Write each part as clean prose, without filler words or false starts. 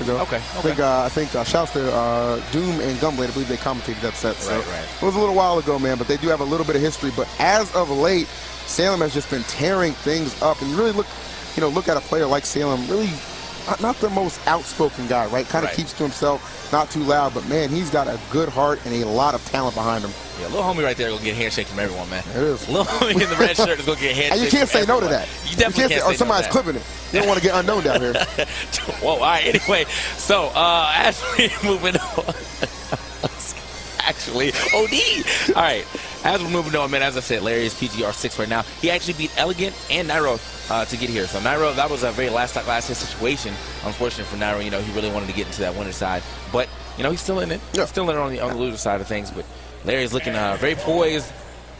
ago. Okay. I think shouts to Doom and Gumblade. I believe they commentated that set. So right. it was a little while ago, man. But they do have a little bit of history. But as of late, Salem has just been tearing things up. And you really look at a player like Salem, really not the most outspoken guy, right? Kind of keeps to himself, not too loud. But man, he's got a good heart and a lot of talent behind him. Yeah, little homie right there gonna get a handshake from everyone, man. It is. Little homie in the red shirt is gonna get a handshake. And you can't say everyone. no to that. You definitely can't say or somebody's no to clipping it. You don't want to get unknown down here. Whoa, all right, anyway. So, as we're moving on. Actually, OD. All right, as we're moving on, man, as I said, Larry is PGR 6 right now. He actually beat Elegant and Nairo to get here. So Nairo, that was a very last hit situation. Unfortunate for Nairo, he really wanted to get into that winner's side. But, he's still in it. Yeah. Still in it on the loser side of things. But Larry's looking very poised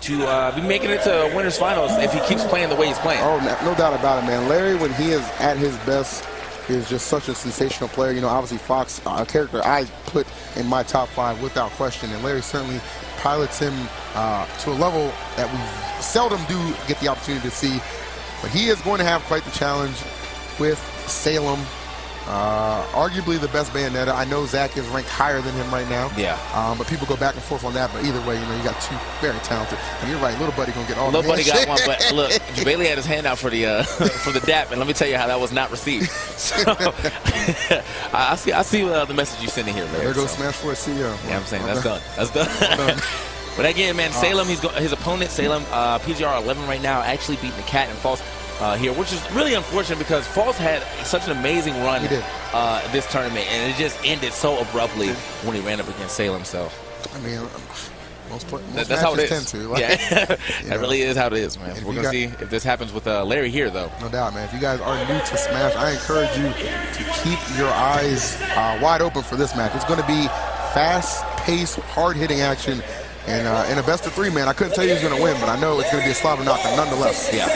to be making it to winners finals if he keeps playing the way he's playing. Oh, no doubt about it, man. Larry, when he is at his best, is just such a sensational player. Obviously Fox, a character I put in my top 5 without question, and Larry certainly pilots him to a level that we seldom do get the opportunity to see. But he is going to have quite the challenge with Salem. Arguably the best Bayonetta. I know Zach is ranked higher than him right now. Yeah. But people go back and forth on that. But either way, you got two very talented. And you're right, little buddy gonna get all the Little buddy got one, but look, Bailey had his hand out for the for the dap, and let me tell you how that was not received. So I see the message you sending here, Larry. There goes Smash 4 CEO. Yeah, I'm saying that's done. That's done. But again, man, Salem, his opponent, Salem, PGR 11 right now, actually beating the Cat and False here, which is really unfortunate because False had such an amazing run this tournament, and it just ended so abruptly when he ran up against Salem. So, I mean, most that's how it is. Tend to, that really is how it is, man. We're gonna see if this happens with Larry here, though. No doubt, man. If you guys are new to Smash, I encourage you to keep your eyes wide open for this match. It's going to be fast-paced, hard-hitting action. And in a best-of-3, man, I couldn't tell you who's going to win, but I know it's going to be a slobber knocker nonetheless. Yeah.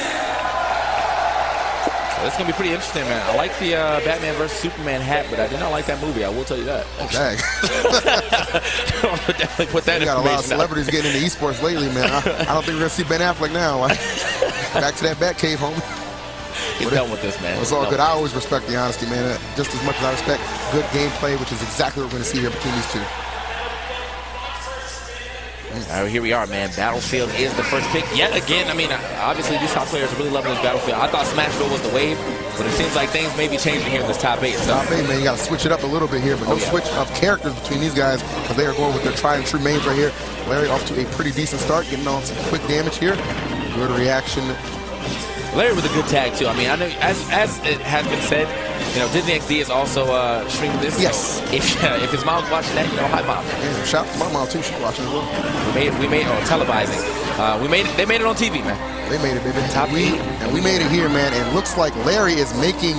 So it's going to be pretty interesting, man. I like the Batman vs. Superman hat, but I did not like that movie. I will tell you that. Dang. Definitely put that in. Got a lot of celebrities getting into esports lately, man. I don't think we're going to see Ben Affleck now. Back to that Batcave, homie. He's done with this, man. It's all good. I always respect the honesty, man. Just as much as I respect good gameplay, which is exactly what we're going to see here between these two. All right, here we are, man. Battlefield is the first pick yet again. I mean, obviously these top players are really loving this Battlefield. I thought Smashville was the wave, but it seems like things may be changing here in this top 8. So. Top 8, man, you got to switch it up a little bit here, but no switch of characters between these guys because they are going with their tried and true mains right here. Larry off to a pretty decent start, getting on some quick damage here. Good reaction. Larry with a good tag too. I mean, I know as it has been said, Disney XD is also streaming this. Yes. So if his mom's watching that, hi mom. Yeah, shout out to my mom too. She's watching as well. We made televising. They made it on TV, man. They made it, baby. Top 8. And we made it here, man. And looks like Larry is making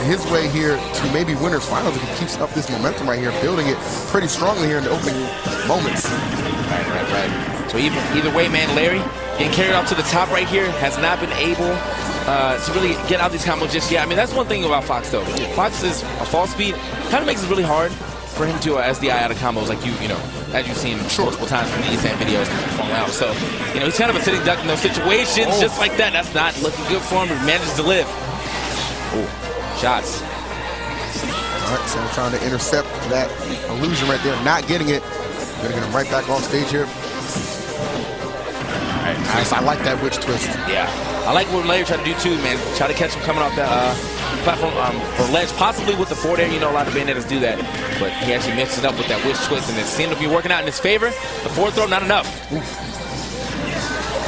his way here to maybe winners finals if he keeps up this momentum right here, building it pretty strongly here in the opening moments. Right. So either way, man, Larry getting carried off to the top right here has not been able to really get out these combos just yet. I mean, that's one thing about Fox, though. Fox is a fall speed. Kind of makes it really hard for him to SDI out of combos like as you've seen multiple times from the ESAN videos falling out. So, he's kind of a sitting duck in those situations just like that. That's not looking good for him. He manages to live. Ooh, shots. All right, so I'm trying to intercept that illusion right there. Not getting it. Gonna get him right back off stage here. All right, nice. I like that witch twist. Yeah. I like what Larry tried to do too, man. Try to catch him coming off that platform or ledge, possibly with the forward air. A lot of Bayonettas do that. But he actually mixed it up with that witch twist, and it seemed to be working out in his favor. The forward throw, not enough.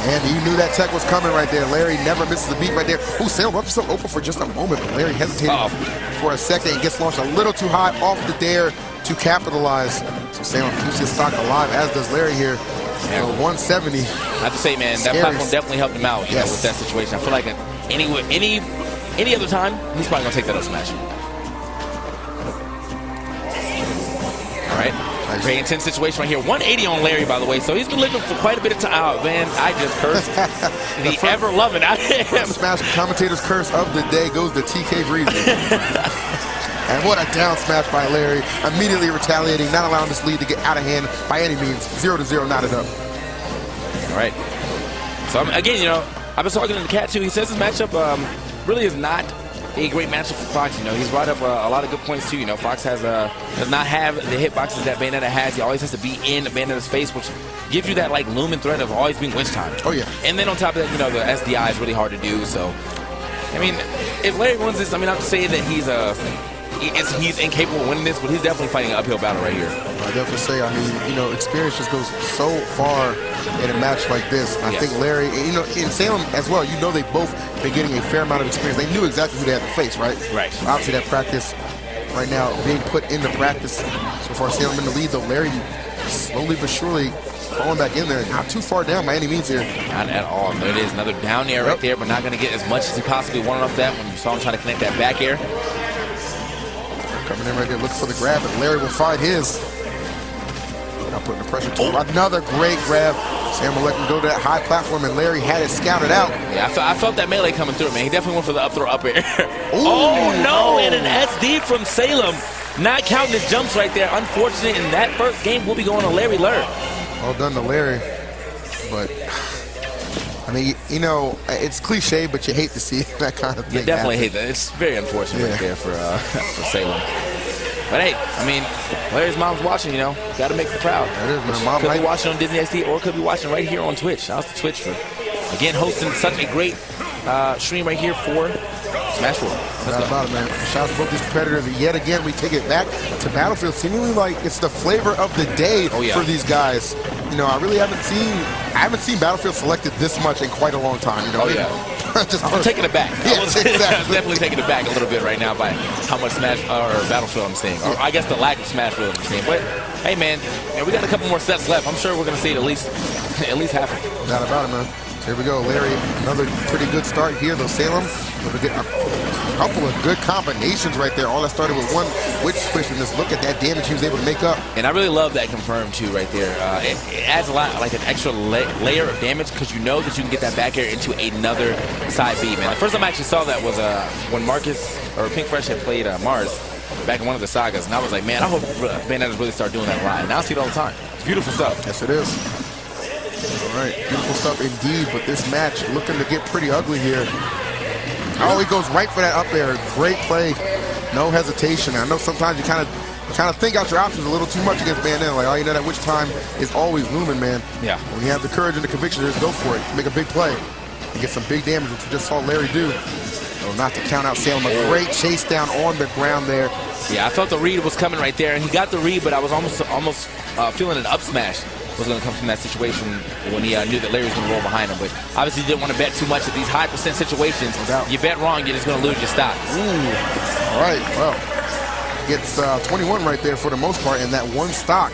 And you knew that tech was coming right there. Larry never misses the beat right there. Ooh, Salem up so open for just a moment, but Larry hesitated for a second and gets launched a little too high off the dare to capitalize. So Salem keeps his stock alive, as does Larry here. 170. I have to say, man, that platform definitely helped him out with that situation. I feel like any other time, he's probably going to take that up smash. All right. Very intense situation right here. 180 on Larry, by the way. So he's been living for quite a bit of time. Oh, man, I just cursed the ever-loving out of him. Smash commentator's curse of the day goes to TK Breezy. And what a down smash by Larry. Immediately retaliating, not allowing this lead to get out of hand by any means. 0-0, knotted up. All right. So, again, I've been talking to the Cat, too. He says this matchup really is not a great matchup for Fox. You know, he's brought up a lot of good points too. You know, Fox does not have the hitboxes that Bayonetta has. He always has to be in Bayonetta's face, which gives you that like looming threat of always being winch time. Oh yeah. And then on top of that, you know, the SDI is really hard to do. So, I mean, if Larry wins this, I mean, I have to say that he's incapable of winning this, but he's definitely fighting an uphill battle right here. I definitely say, I mean, you know, experience just goes so far in a match like this. I think Larry, you know, in Salem as well, you know, they've both been getting a fair amount of experience. They knew exactly who they had to face, right? Right. So obviously that practice right now being put into practice. So far, Salem in the lead, though. Larry slowly but surely falling back in there. Not too far down by any means here. Not at all. There it is, another down air right there, but not going to get as much as he possibly wanted off that when you saw him trying to connect that back air. Coming in right there, looking for the grab, but Larry will find his. Now putting the pressure to him. Another great grab. Sam will let him go to that high platform, and Larry had it scouted out. Yeah, I felt that melee coming through, man. He definitely went for the up throw up air. Oh, no, and an SD from Salem. Not counting his jumps right there. Unfortunate, in that first game, we'll be going to Larry Lurr. Well done to Larry. But, I mean, you know, it's cliche, but you hate to see that kind of thing. You definitely hate that. It's very unfortunate right there for Salem. But hey, I mean, Larry's mom's watching, you know. Got to make her proud. That is, man. Mom could be watching on Disney XD or could be watching right here on Twitch. Shout out to Twitch for, again, hosting such a great stream right here for Smash 4. Not about it, man. Shout out to both these competitors. And yet again, we take it back to Battlefield. Seemingly like it's the flavor of the day for these guys. You know, I really haven't seen Battlefield selected this much in quite a long time. You know, I'm taking it back. Yes, I'm exactly. definitely taking it back a little bit right now by how much Smash or Battlefield I'm seeing, or I guess the lack of Smash I'm seeing. But hey, man, we got a couple more sets left. I'm sure we're gonna see it at least half of it. Not about it, man. Here we go, Larry. Another pretty good start here, though. Salem, we're getting a couple of good combinations right there. All that started with one witch switch, and just look at that damage he was able to make up. And I really love that confirm too, right there. It adds a lot, like an extra layer of damage because you know that you can get that back air into another side B, man. The first time I actually saw that was when Marcus or Pink Fresh had played Mars back in one of the sagas, and I was like, man, I hope Bayonetta really start doing that right. Now I see it all the time. It's beautiful stuff. Yes, it is. All right, beautiful stuff indeed, but this match looking to get pretty ugly here. Oh, he goes right for that up air. Great play, no hesitation. I know sometimes you kind of think out your options a little too much against Bayonetta. Like, oh, you know that which time is always looming, man. Yeah. When you have the courage and the conviction, just go for it. Make a big play and get some big damage, which we just saw Larry do. So not to count out Salem, a great chase down on the ground there. Yeah, I felt the read was coming right there, and he got the read, but I was almost feeling an up smash was going to come from that situation when he knew that Larry was going to roll behind him. But obviously he didn't want to bet too much at these high percent situations. You bet wrong, you're just going to lose your stock. All right, well, gets 21 right there for the most part in that one stock.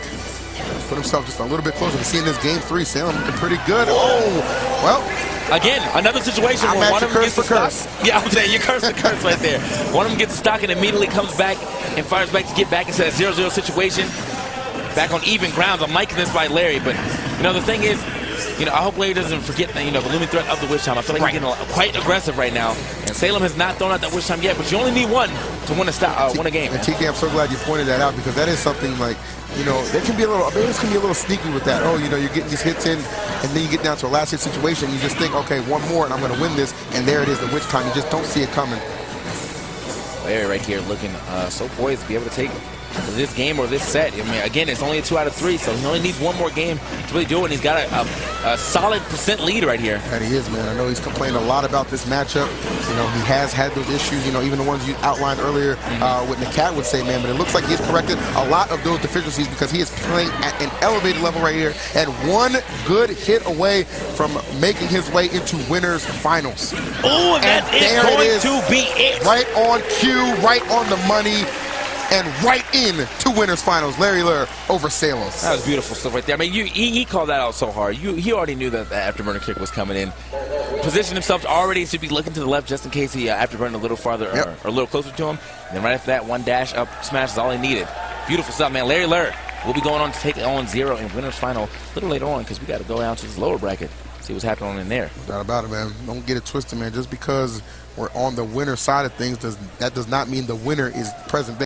Put himself just a little bit closer to seeing this game 3. Salem looking pretty good. Oh, well. Again, another situation where one of them gets the stock. Yeah, I'm saying you curse the curse right there. One of them gets the stock and immediately comes back and fires back to get back into that 0-0 situation. Back on even grounds. I'm liking this by Larry, but you know the thing is, you know, I hope Larry doesn't forget the looming threat of the witch time. I feel like he's getting quite aggressive right now, and Salem has not thrown out that witch time yet. But you only need one to win a game. And TK, I'm so glad you pointed that out because that is something like, you know, there can be a little, Bayonetta can be a little sneaky with that. Oh, you know, you're getting these hits in, and then you get down to a last hit situation. You just think, okay, one more, and I'm going to win this, and there it is, the witch time. You just don't see it coming. Larry right here looking so poised to be able to take this game or this set. I mean, again, it's only a 2 out of 3, so he only needs one more game to really do it, and he's got a solid % lead right here. And he is, man. I know he's complained a lot about this matchup. You know, he has had those issues, you know, even the ones you outlined earlier with Nakat would say, man, but it looks like he's corrected a lot of those deficiencies because he is playing at an elevated level right here and one good hit away from making his way into winners finals. Oh, and that's going to be it. Right on cue, right on the money. And right in to winners finals, Larry Lurr over Salem. That was beautiful stuff right there. I mean, he called that out so hard. He already knew that the afterburner kick was coming in. Positioned himself already to be looking to the left just in case he afterburned a little farther or a little closer to him. And then right after that, one dash up smash is all he needed. Beautiful stuff, man. Larry Lurr will be going on to take on 0 in winners final a little later on because we got to go down to this lower bracket. See what's happening in there. Not about it, man. Don't get it twisted, man. Just because we're on the winner side of things, that does not mean the winner is present.